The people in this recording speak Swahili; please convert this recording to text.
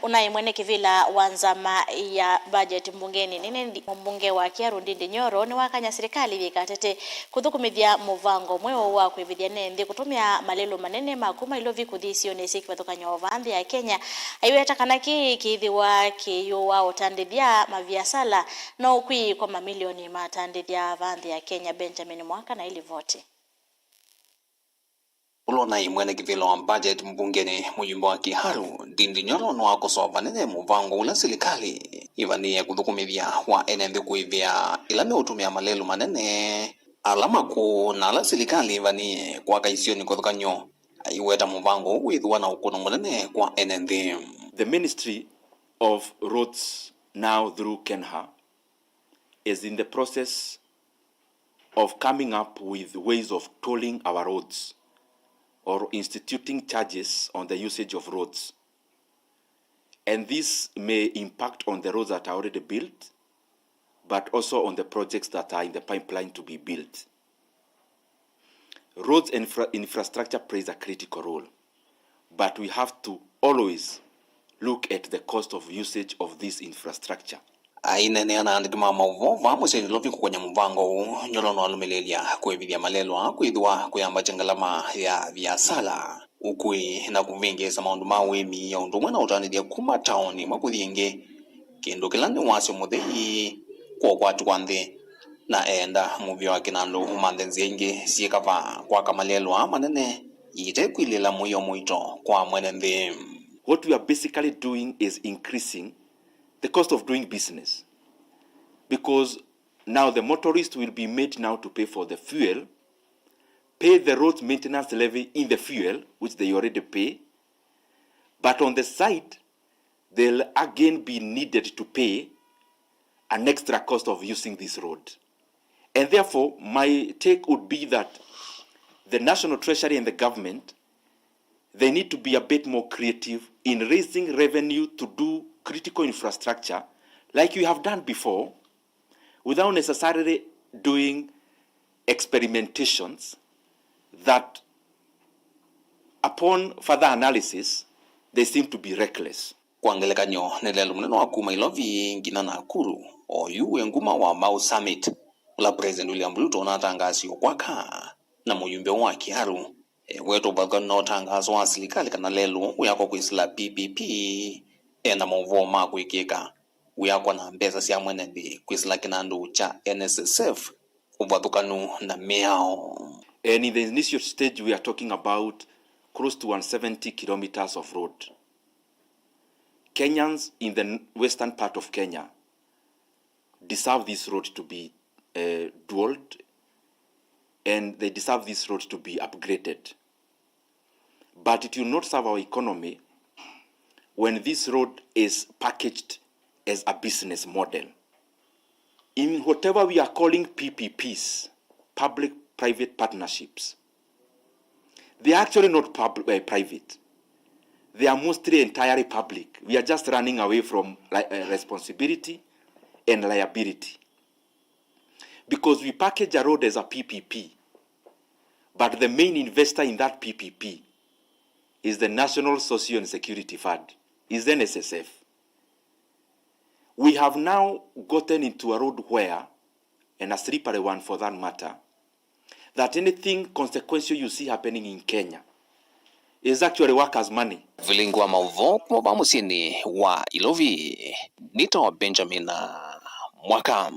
Unaye mwene kivila wanzama ya budget mbungeni nini mbunge wa Kiharu Ndindi Nyoro Niwakanya Silikali Ndikatate Kuthukumithya Muvango Mweu wa Kuivithya Enenthi Kutumia Malelu Manene ma Kuma Ilovi Kuthi Isioni Kivathukanyo ya Kenya Aiweta kana Kiithiwa Kiyuwaa Utandithya maviasala na Ukuii kwa Mamilioni ma Atandithya ya Kenya Benjamin mwaka na ili vote. Ulona imwene kivilo wa budget mbungeni Muyumbe wa Kiharu Ndindi Nyoro nwakosoa nene Muvango ula Silikali ivaniye kuthukumithya wa Enenthi Kuivithya ilame utumia Malelu Manene alama ku na ala Silikali ivaniye kwa Isioni Kuthukanyo Aiweta Muvango Kuithiwa na ukono munene kwa Enenthi. The Ministry of Roads now through Kukany'A is in the process of coming up with ways of tolling our roads or instituting charges on the usage of roads. And this may impact on the roads that are already built, but also on the projects that are in the pipeline to be built. Roads infrastructure plays a critical role, but we have to always look at the cost of usage of this infrastructure. Ainene anaandikima mauvova museni Ilovi kukanya Muvango Nyoro nwalumilelia Kuivithya Malelu Kuithiwa kuyamba changalama ya viasala Ukuii na kuvingisa maundu mawemi ya undu mwana Utandithya Kuma town mwakuthienge kindu kilani wasyo muthei kwa kwatu kwa nthi na enda muvyo wa kinandu umanthe nziengi siekava kwa Kamalelu Manene ite kwilila muyo muito kwa mwene nthi. What we are basically doing is increasing the cost of doing business, because now the motorist will be made now to pay for the fuel, pay the road maintenance levy in the fuel, which they already pay, but on the side, they'll again be needed to pay an extra cost of using this road. And therefore, my take would be that the National Treasury and the government, they need to be a bit more creative in raising revenue to do critical infrastructure like we have done before, without necessarily doing experimentations that upon further analysis they seem to be reckless. Kuangelekanyo nelelo munene wa Kuma Ilovi ngina Nakuru oyuwe nguma wa Mau Summit ula President William Ruto natangazi okwaka na Muyumbe wa Kiharu weto bagano tangazo wa Silikali kana lelu uyako kwisila PPP enda muvoma kuikika uyakwa na mbesa sia mwene ndi kwisila kinandu cha NSSF Kuvathukanyo na Myeu. And in the initial stage we are talking about close to 170 kilometers of road. Kenyans in the western part of Kenya deserve this road to be dualled, and they deserve this road to be upgraded. But it will not serve our economy when this road is packaged as a business model. In whatever we are calling PPPs, public-private partnerships, they are actually not private. They are mostly entirely public. We are just running away from responsibility and liability. Because we package a road as a PPP, but the main investor in that PPP is the National Social and Security Fund, is the NSSF. We have now gotten into a road where, and a slippery one for that matter, that anything consequential you see happening in Kenya is actually workers' money. Vilingwa mauvoko wa musini wa Ilovi nito Benjamin mwaka.